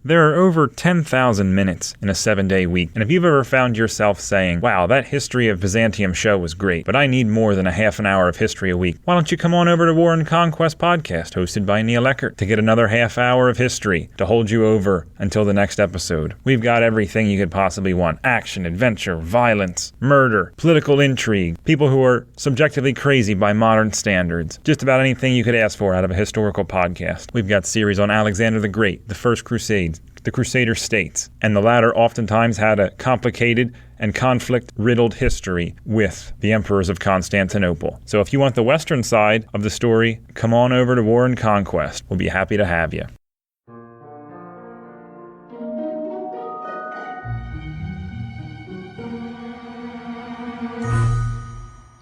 There are over 10,000 minutes in a 7-day week, and if you've ever found yourself saying, wow, that History of Byzantium show was great, but I need more than a half an hour of history a week, why don't you come on over to War and Conquest podcast, hosted by Neil Eckert, to get another half hour of history to hold you over until the next episode. We've got everything you could possibly want. Action, adventure, violence, murder, political intrigue, people who are subjectively crazy by modern standards. Just about anything you could ask for out of a historical podcast. We've got series on Alexander the Great, the First Crusade, the Crusader states, and the latter oftentimes had a complicated and conflict-riddled history with the emperors of Constantinople. So if you want the western side of the story, come on over to War and Conquest. We'll be happy to have you.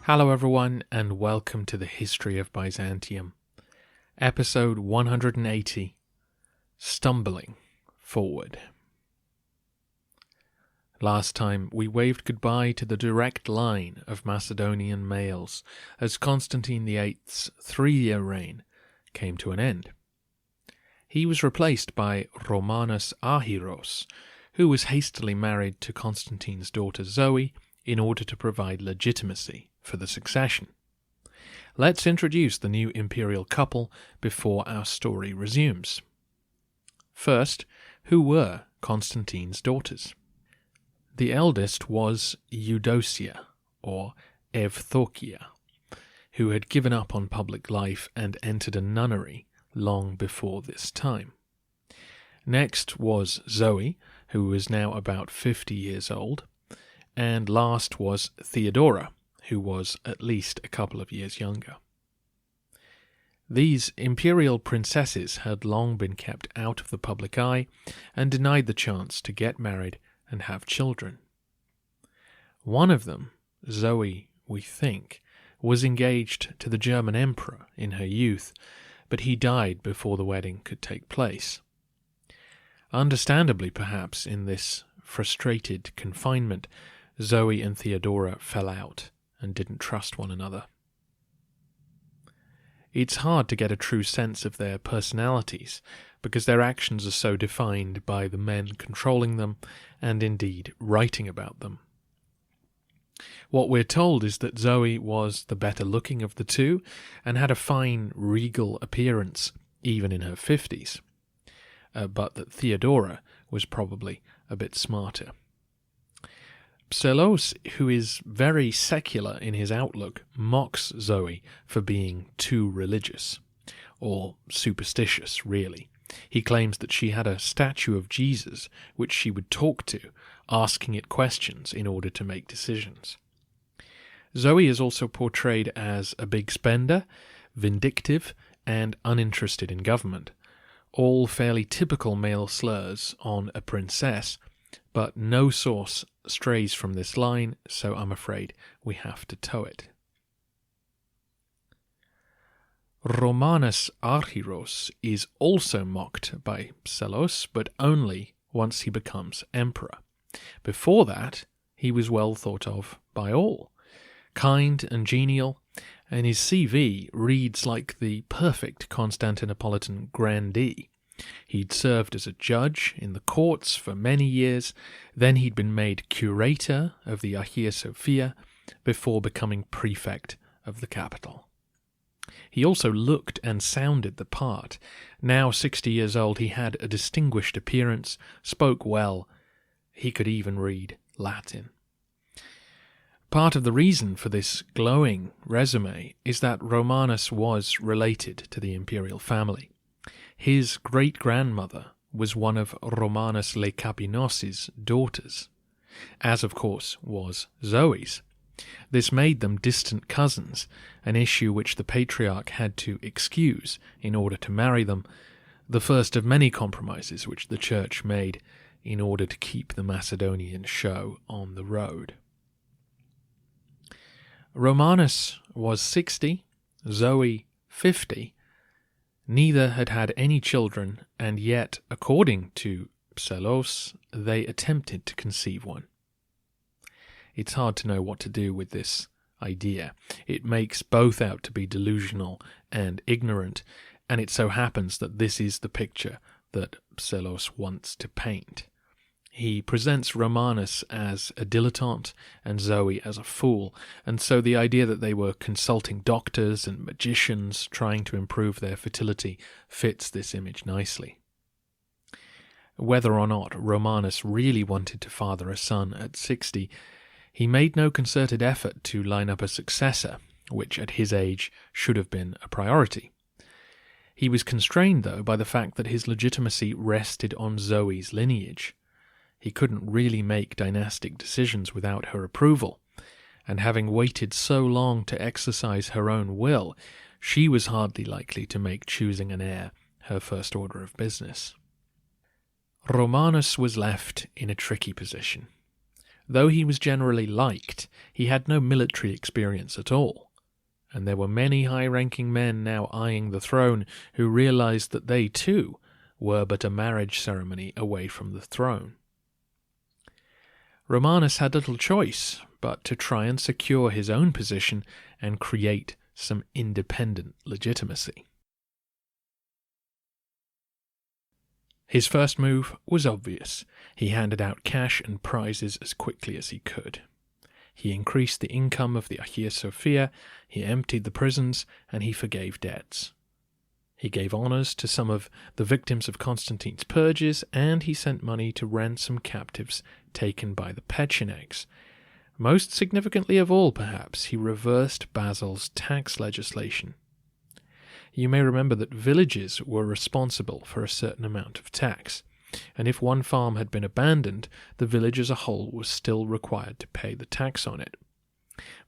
Hello everyone, and welcome to the History of Byzantium. Episode 180, Stumbling Forward. Last time we waved goodbye to the direct line of Macedonian males as Constantine VIII's 3-year reign came to an end. He was replaced by Romanus Archyros, who was hastily married to Constantine's daughter Zoe in order to provide legitimacy for the succession. Let's introduce the new imperial couple before our story resumes. First, who were Constantine's daughters? The eldest was Eudocia, or Evthokia, who had given up on public life and entered a nunnery long before this time. Next was Zoe, who was now about 50 years old, and last was Theodora, who was at least a couple of years younger. These imperial princesses had long been kept out of the public eye and denied the chance to get married and have children. One of them, Zoe, we think, was engaged to the German emperor in her youth, but he died before the wedding could take place. Understandably, perhaps, in this frustrated confinement, Zoe and Theodora fell out and didn't trust one another. It's hard to get a true sense of their personalities, because their actions are so defined by the men controlling them, and indeed writing about them. What we're told is that Zoe was the better looking of the two, and had a fine, regal appearance, even in her 50s, but that Theodora was probably a bit smarter. Psellos, who is very secular in his outlook, mocks Zoe for being too religious, or superstitious, really. He claims that she had a statue of Jesus which she would talk to, asking it questions in order to make decisions. Zoe is also portrayed as a big spender, vindictive, and uninterested in government, all fairly typical male slurs on a princess, but no source strays from this line, so I'm afraid we have to tow it. Romanus Archyros is also mocked by Psellos, but only once he becomes emperor. Before that, he was well thought of by all. Kind and genial, and his CV reads like the perfect Constantinopolitan grandee. He'd served as a judge in the courts for many years, then he'd been made curator of the Hagia Sophia before becoming prefect of the capital. He also looked and sounded the part. Now 60 years old, he had a distinguished appearance, spoke well, he could even read Latin. Part of the reason for this glowing resume is that Romanus was related to the imperial family. His great-grandmother was one of Romanus Lecapinos's daughters, as of course was Zoe's. This made them distant cousins, an issue which the patriarch had to excuse in order to marry them, the first of many compromises which the church made in order to keep the Macedonian show on the road. Romanus was 60, Zoe 50. Neither had had any children, and yet, according to Psellos, they attempted to conceive one. It's hard to know what to do with this idea. It makes both out to be delusional and ignorant, and it so happens that this is the picture that Psellos wants to paint. He presents Romanus as a dilettante and Zoe as a fool, and so the idea that they were consulting doctors and magicians trying to improve their fertility fits this image nicely. Whether or not Romanus really wanted to father a son at 60, he made no concerted effort to line up a successor, which at his age should have been a priority. He was constrained, though, by the fact that his legitimacy rested on Zoe's lineage. He couldn't really make dynastic decisions without her approval, and having waited so long to exercise her own will, she was hardly likely to make choosing an heir her first order of business. Romanus was left in a tricky position. Though he was generally liked, he had no military experience at all, and there were many high-ranking men now eyeing the throne who realized that they, too, were but a marriage ceremony away from the throne. Romanus had little choice but to try and secure his own position and create some independent legitimacy. His first move was obvious. He handed out cash and prizes as quickly as he could. He increased the income of the Hagia Sophia, he emptied the prisons, and he forgave debts. He gave honours to some of the victims of Constantine's purges, and he sent money to ransom captives taken by the Pechenegs. Most significantly of all, perhaps, he reversed Basil's tax legislation. You may remember that villages were responsible for a certain amount of tax, and if one farm had been abandoned, the village as a whole was still required to pay the tax on it.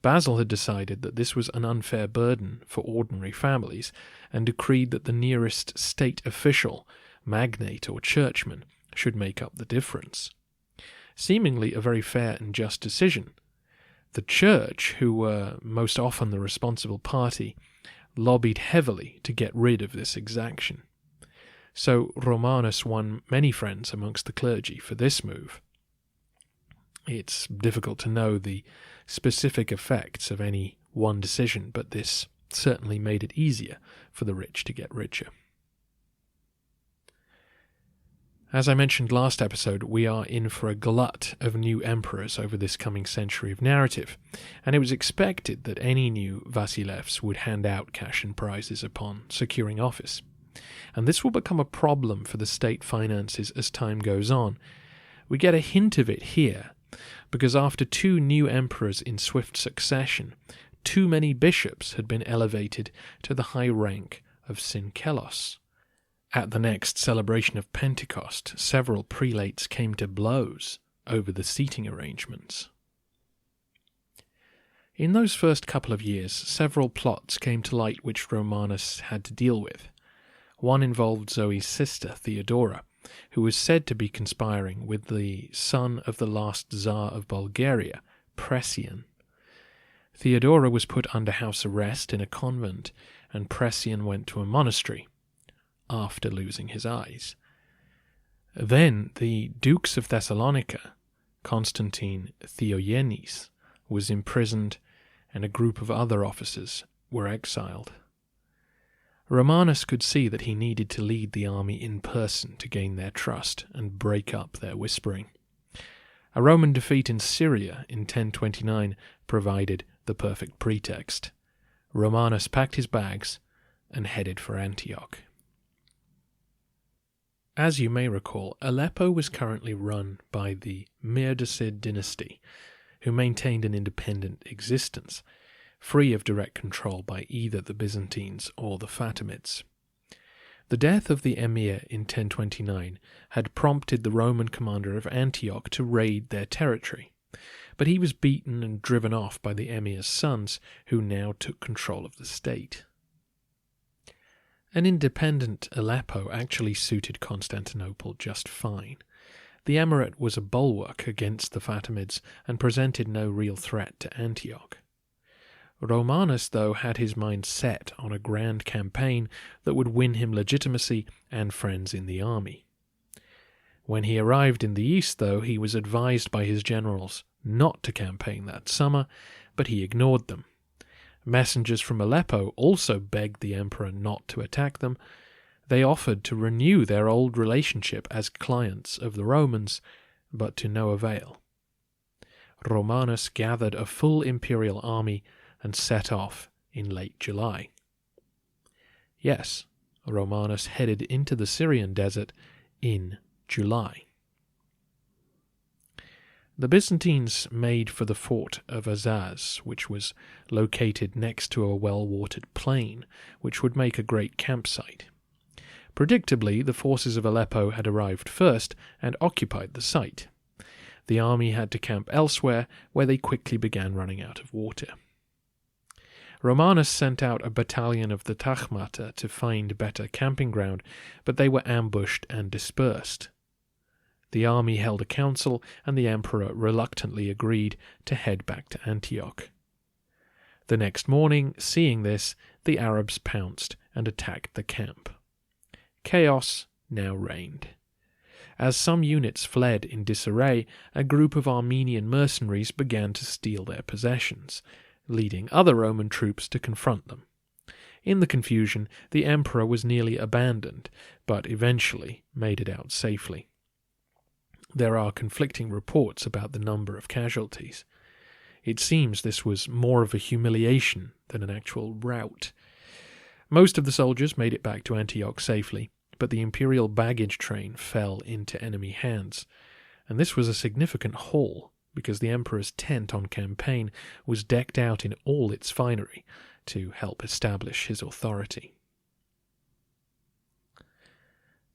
Basil had decided that this was an unfair burden for ordinary families, and decreed that the nearest state official, magnate or churchman, should make up the difference. Seemingly a very fair and just decision. The church, who were most often the responsible party, lobbied heavily to get rid of this exaction. So Romanus won many friends amongst the clergy for this move. It's difficult to know the specific effects of any one decision, but this certainly made it easier for the rich to get richer. As I mentioned last episode, we are in for a glut of new emperors over this coming century of narrative, and it was expected that any new Vasilevs would hand out cash and prizes upon securing office. And this will become a problem for the state finances as time goes on. We get a hint of it here, because after two new emperors in swift succession, too many bishops had been elevated to the high rank of synkelos. At the next celebration of Pentecost, several prelates came to blows over the seating arrangements. In those first couple of years, several plots came to light which Romanus had to deal with. One involved Zoe's sister, Theodora, who was said to be conspiring with the son of the last Tsar of Bulgaria, Pressian. Theodora was put under house arrest in a convent, and Pressian went to a monastery, after losing his eyes. Then the Dukes of Thessalonica, Constantine Theogenes, was imprisoned, and a group of other officers were exiled. Romanus could see that he needed to lead the army in person to gain their trust and break up their whispering. A Roman defeat in Syria in 1029 provided the perfect pretext. Romanus packed his bags and headed for Antioch. As you may recall, Aleppo was currently run by the Mirdasid dynasty, who maintained an independent existence, free of direct control by either the Byzantines or the Fatimids. The death of the emir in 1029 had prompted the Roman commander of Antioch to raid their territory, but he was beaten and driven off by the emir's sons, who now took control of the state. An independent Aleppo actually suited Constantinople just fine. The emirate was a bulwark against the Fatimids and presented no real threat to Antioch. Romanus, though, had his mind set on a grand campaign that would win him legitimacy and friends in the army. When he arrived in the east, though, he was advised by his generals not to campaign that summer, but he ignored them. Messengers from Aleppo also begged the emperor not to attack them, They offered to renew their old relationship as clients of the Romans, but to no avail. Romanus gathered a full imperial army and set off in late July. Yes, Romanus headed into the Syrian desert in July. The Byzantines made for the fort of Azaz, which was located next to a well-watered plain, which would make a great campsite. Predictably, the forces of Aleppo had arrived first and occupied the site. The army had to camp elsewhere, where they quickly began running out of water. Romanus sent out a battalion of the Tachmata to find better camping ground, but they were ambushed and dispersed. The army held a council, and the emperor reluctantly agreed to head back to Antioch. The next morning, seeing this, the Arabs pounced and attacked the camp. Chaos now reigned. As some units fled in disarray, a group of Armenian mercenaries began to steal their possessions, leading other Roman troops to confront them. In the confusion, the emperor was nearly abandoned, but eventually made it out safely. There are conflicting reports about the number of casualties. It seems this was more of a humiliation than an actual rout. Most of the soldiers made it back to Antioch safely, but the imperial baggage train fell into enemy hands, and this was a significant haul because the emperor's tent on campaign was decked out in all its finery to help establish his authority.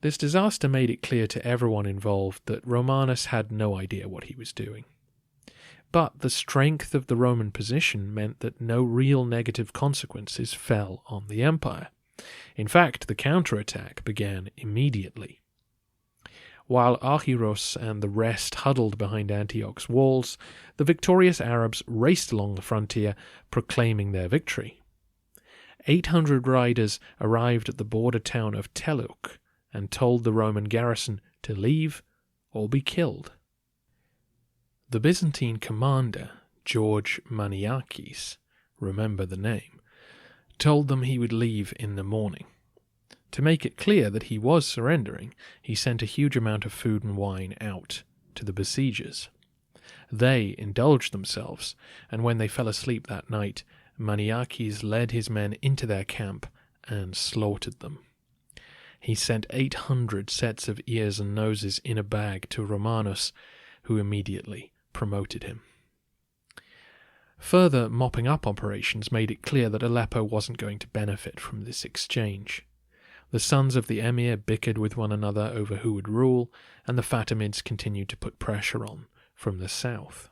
This disaster made it clear to everyone involved that Romanus had no idea what he was doing. But the strength of the Roman position meant that no real negative consequences fell on the empire. In fact, the counterattack began immediately. While Archyros and the rest huddled behind Antioch's walls, the victorious Arabs raced along the frontier, proclaiming their victory. 800 riders arrived at the border town of Teluk and told the Roman garrison to leave or be killed. The Byzantine commander, George Maniakes, remember the name, told them he would leave in the morning. To make it clear that he was surrendering, he sent a huge amount of food and wine out to the besiegers. They indulged themselves, and when they fell asleep that night, Maniakes led his men into their camp and slaughtered them. He sent 800 sets of ears and noses in a bag to Romanus, who immediately promoted him. Further mopping up operations made it clear that Aleppo wasn't going to benefit from this exchange. The sons of the emir bickered with one another over who would rule, and the Fatimids continued to put pressure on from the south.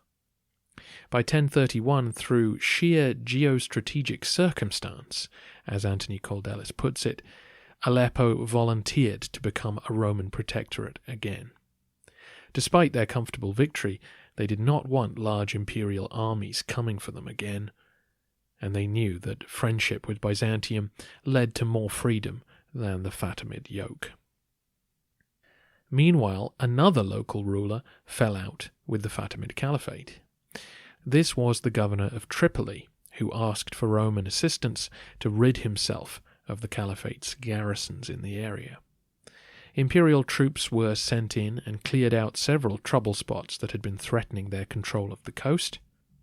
By 1031, through sheer geostrategic circumstance, as Anthony Caldelis puts it, Aleppo volunteered to become a Roman protectorate again. Despite their comfortable victory, they did not want large imperial armies coming for them again, and they knew that friendship with Byzantium led to more freedom than the Fatimid yoke. Meanwhile, another local ruler fell out with the Fatimid Caliphate. This was the governor of Tripoli, who asked for Roman assistance to rid himself of the Caliphate's garrisons in the area. Imperial troops were sent in and cleared out several trouble spots that had been threatening their control of the coast,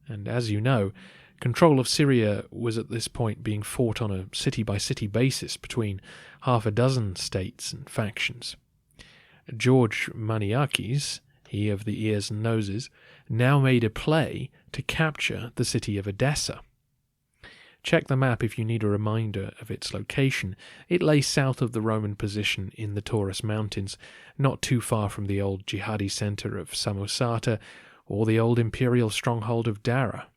and as you know, control of Syria was at this point being fought on a city-by-city basis between half a dozen states and factions. George Maniakes, he of the ears and noses, now made a play to capture the city of Edessa. Check the map if you need a reminder of its location. It lay south of the Roman position in the Taurus Mountains, not too far from the old jihadi centre of Samosata or the old imperial stronghold of Dara.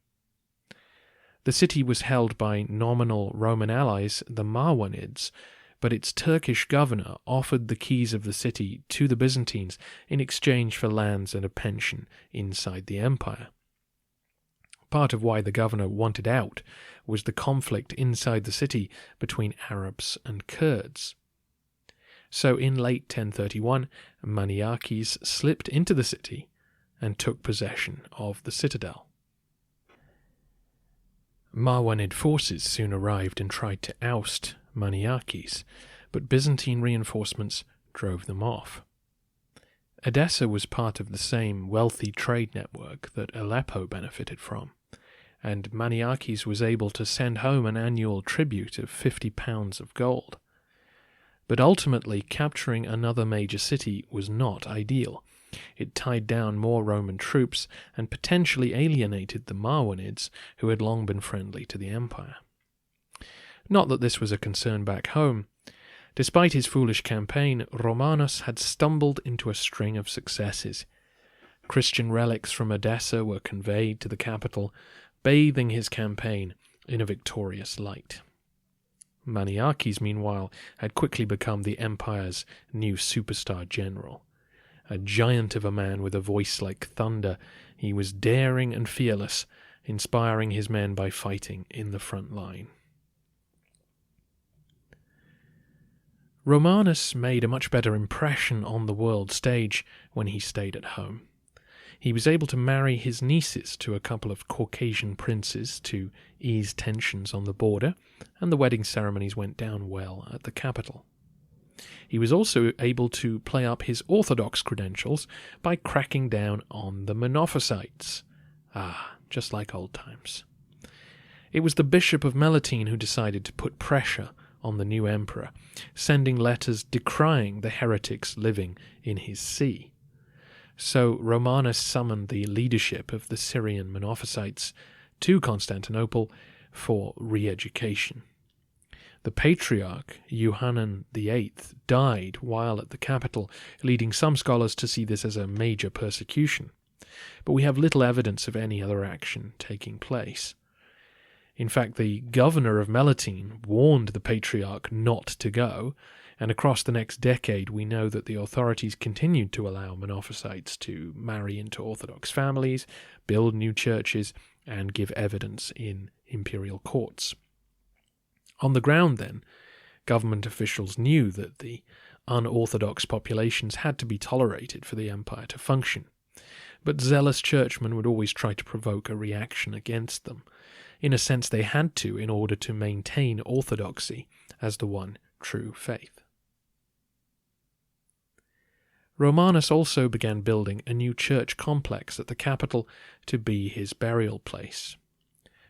The city was held by nominal Roman allies, the Marwanids, but its Turkish governor offered the keys of the city to the Byzantines in exchange for lands and a pension inside the empire. Part of why the governor wanted out was the conflict inside the city between Arabs and Kurds. So in late 1031, Maniakes slipped into the city and took possession of the citadel. Marwanid forces soon arrived and tried to oust Maniakes, but Byzantine reinforcements drove them off. Edessa was part of the same wealthy trade network that Aleppo benefited from, and Maniakes was able to send home an annual tribute of 50 pounds of gold. But ultimately, capturing another major city was not ideal. It tied down more Roman troops and potentially alienated the Marwanids, who had long been friendly to the empire. Not that this was a concern back home. Despite his foolish campaign, Romanus had stumbled into a string of successes. Christian relics from Edessa were conveyed to the capital, bathing his campaign in a victorious light. Maniakes, meanwhile, had quickly become the empire's new superstar general. A giant of a man with a voice like thunder, he was daring and fearless, inspiring his men by fighting in the front line. Romanus made a much better impression on the world stage when he stayed at home. He was able to marry his nieces to a couple of Caucasian princes to ease tensions on the border, and the wedding ceremonies went down well at the capital. He was also able to play up his orthodox credentials by cracking down on the Monophysites. Just like old times. It was the Bishop of Melitene who decided to put pressure on the new emperor, sending letters decrying the heretics living in his see. So Romanus summoned the leadership of the Syrian Monophysites to Constantinople for re-education. The Patriarch, Yohanan VIII, died while at the capital, leading some scholars to see this as a major persecution. But we have little evidence of any other action taking place. In fact, the governor of Melitene warned the Patriarch not to go, and across the next decade we know that the authorities continued to allow Monophysites to marry into Orthodox families, build new churches, and give evidence in imperial courts. On the ground, then, government officials knew that the unorthodox populations had to be tolerated for the empire to function, but zealous churchmen would always try to provoke a reaction against them. In a sense, they had to in order to maintain orthodoxy as the one true faith. Romanus also began building a new church complex at the capital to be his burial place.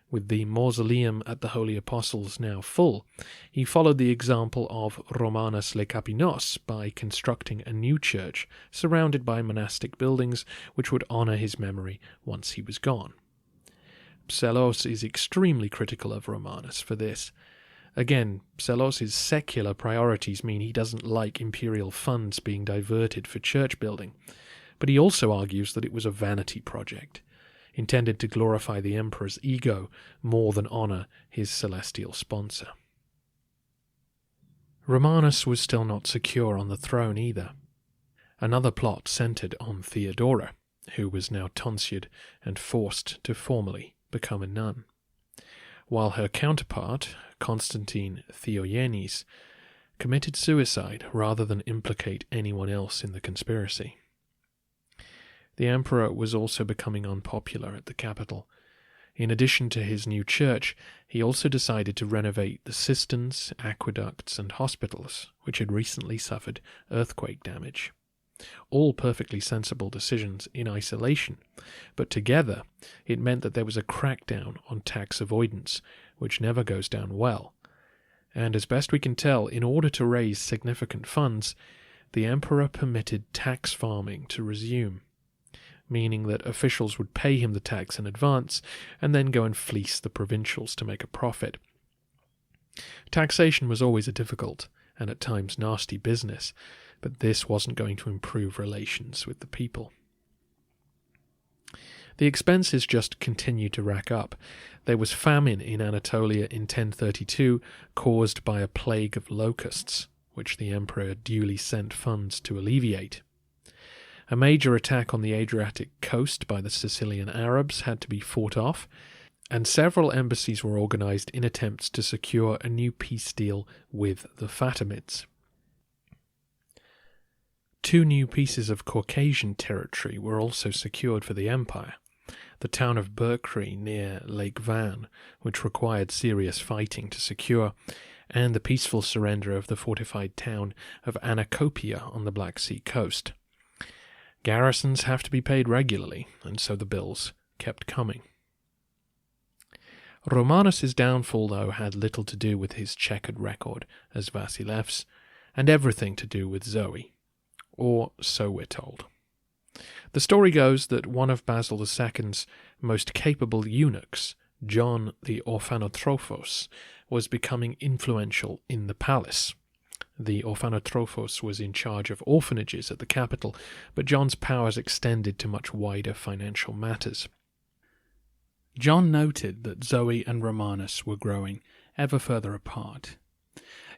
With the mausoleum at the Holy Apostles now full, he followed the example of Romanus Lecapinos by constructing a new church surrounded by monastic buildings which would honour his memory once he was gone. Psellos is extremely critical of Romanus for this. Again, Psellos' secular priorities mean he doesn't like imperial funds being diverted for church building, but he also argues that it was a vanity project, intended to glorify the emperor's ego more than honour his celestial sponsor. Romanus was still not secure on the throne either. Another plot centred on Theodora, who was now tonsured and forced to formally become a nun, while her counterpart, Constantine Theogenes, committed suicide rather than implicate anyone else in the conspiracy. The emperor was also becoming unpopular at the capital. In addition to his new church, he also decided to renovate the cisterns, aqueducts, and hospitals, which had recently suffered earthquake damage. All perfectly sensible decisions in isolation, but together it meant that there was a crackdown on tax avoidance, which never goes down well. And as best we can tell, in order to raise significant funds, the emperor permitted tax farming to resume, meaning that officials would pay him the tax in advance and then go and fleece the provincials to make a profit. Taxation was always a difficult and at times nasty business, but this wasn't going to improve relations with the people. The expenses just continued to rack up. There was famine in Anatolia in 1032, caused by a plague of locusts, which the emperor duly sent funds to alleviate. A major attack on the Adriatic coast by the Sicilian Arabs had to be fought off, and several embassies were organised in attempts to secure a new peace deal with the Fatimids. 2 new pieces of Caucasian territory were also secured for the empire. The town of Berkry near Lake Van, which required serious fighting to secure, and the peaceful surrender of the fortified town of Anacopia on the Black Sea coast. Garrisons have to be paid regularly, and so the bills kept coming. Romanus' downfall, though, had little to do with his checkered record as Vasilevs, and everything to do with Zoe. Or so we're told. The story goes that one of Basil II's most capable eunuchs, John the Orphanotrophos, was becoming influential in the palace. The Orphanotrophos was in charge of orphanages at the capital, but John's powers extended to much wider financial matters. John noted that Zoe and Romanus were growing ever further apart.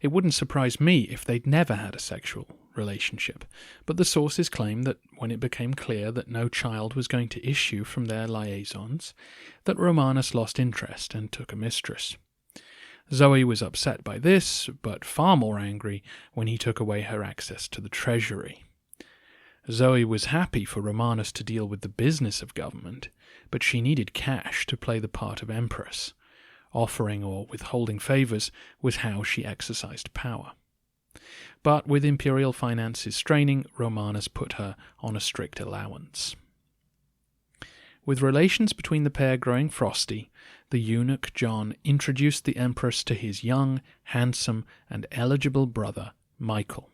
It wouldn't surprise me if they'd never had a sexual relationship, but the sources claim that when it became clear that no child was going to issue from their liaisons, that Romanus lost interest and took a mistress. Zoe was upset by this, but far more angry when he took away her access to the treasury. Zoe was happy for Romanus to deal with the business of government, but she needed cash to play the part of empress. Offering or withholding favours was how she exercised power. But with imperial finances straining, Romanus put her on a strict allowance. With relations between the pair growing frosty, the eunuch John introduced the empress to his young, handsome, and eligible brother, Michael.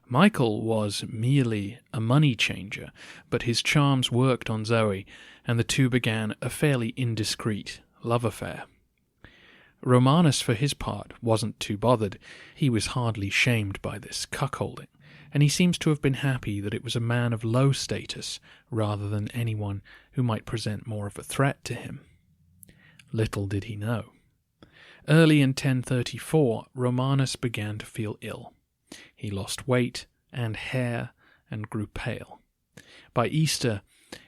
Michael was merely a money changer, but his charms worked on Zoe, and the two began a fairly indiscreet love affair. Romanus, for his part, wasn't too bothered. He was hardly shamed by this cuckolding, and he seems to have been happy that it was a man of low status rather than anyone who might present more of a threat to him. Little did he know. Early in 1034, Romanus began to feel ill. He lost weight and hair and grew pale. By Easter,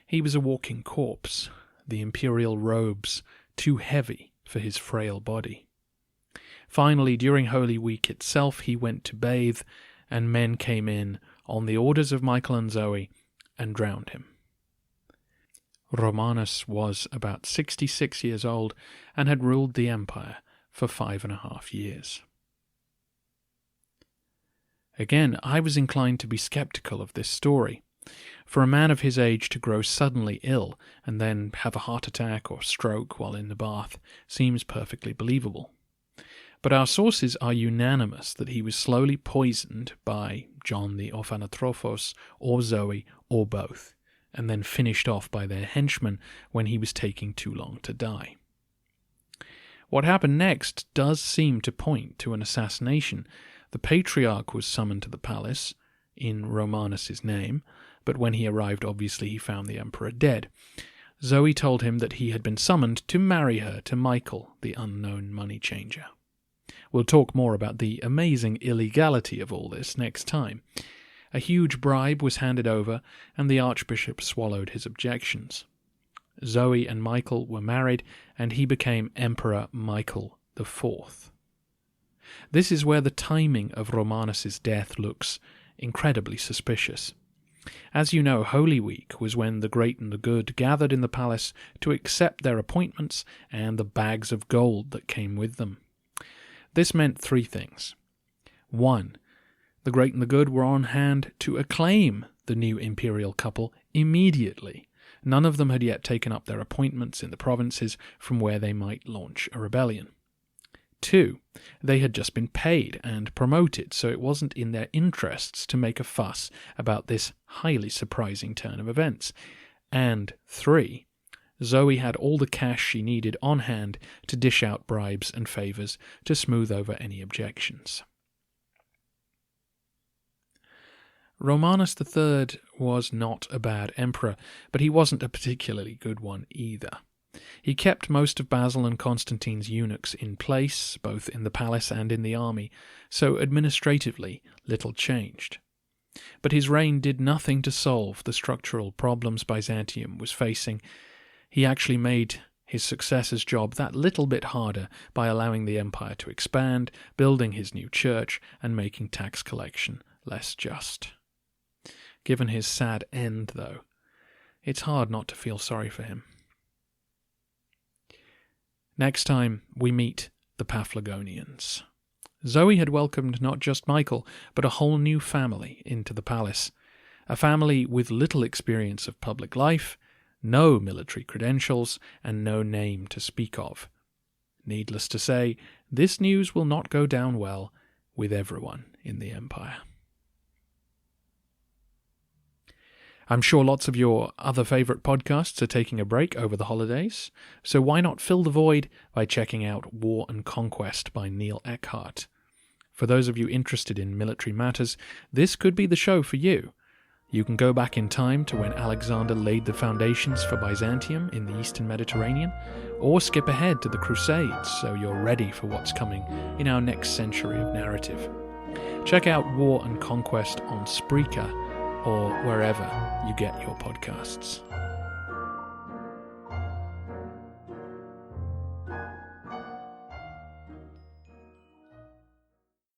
he was a walking corpse, the imperial robes too heavy for his frail body. Finally, during Holy Week itself, he went to bathe, and men came in on the orders of Michael and Zoe and drowned him. Romanus was about 66 years old and had ruled the empire for 5.5 years. Again, I was inclined to be skeptical of this story. For a man of his age to grow suddenly ill and then have a heart attack or stroke while in the bath seems perfectly believable. But our sources are unanimous that he was slowly poisoned by John the Orphanotrophos or Zoe or both, and then finished off by their henchmen when he was taking too long to die. What happened next does seem to point to an assassination. The patriarch was summoned to the palace in Romanus's name, but when he arrived, obviously he found the emperor dead. Zoe told him that he had been summoned to marry her to Michael, the unknown money changer. We'll talk more about the amazing illegality of all this next time. A huge bribe was handed over, and the archbishop swallowed his objections. Zoe and Michael were married, and he became Emperor Michael IV. This is where the timing of Romanus's death looks incredibly suspicious. As you know, Holy Week was when the great and the good gathered in the palace to accept their appointments and the bags of gold that came with them. This meant 3 things. 1. The great and the good were on hand to acclaim the new imperial couple immediately. None of them had yet taken up their appointments in the provinces from where they might launch a rebellion. 2. They had just been paid and promoted, so it wasn't in their interests to make a fuss about this highly surprising turn of events. And 3. Zoe had all the cash she needed on hand to dish out bribes and favours to smooth over any objections. Romanus III was not a bad emperor, but he wasn't a particularly good one either. He kept most of Basil and Constantine's eunuchs in place, both in the palace and in the army, so administratively little changed. But his reign did nothing to solve the structural problems Byzantium was facing. He actually made his successor's job that little bit harder by allowing the empire to expand, building his new church, and making tax collection less just. Given his sad end, though, it's hard not to feel sorry for him. Next time, we meet the Paphlagonians. Zoe had welcomed not just Michael, but a whole new family into the palace. A family with little experience of public life, no military credentials, and no name to speak of. Needless to say, this news will not go down well with everyone in the empire. I'm sure lots of your other favourite podcasts are taking a break over the holidays, so why not fill the void by checking out War and Conquest by Neil Eckhart? For those of you interested in military matters, this could be the show for you. You can go back in time to when Alexander laid the foundations for Byzantium in the Eastern Mediterranean, or skip ahead to the Crusades so you're ready for what's coming in our next century of narrative. Check out War and Conquest on Spreaker or wherever you get your podcasts.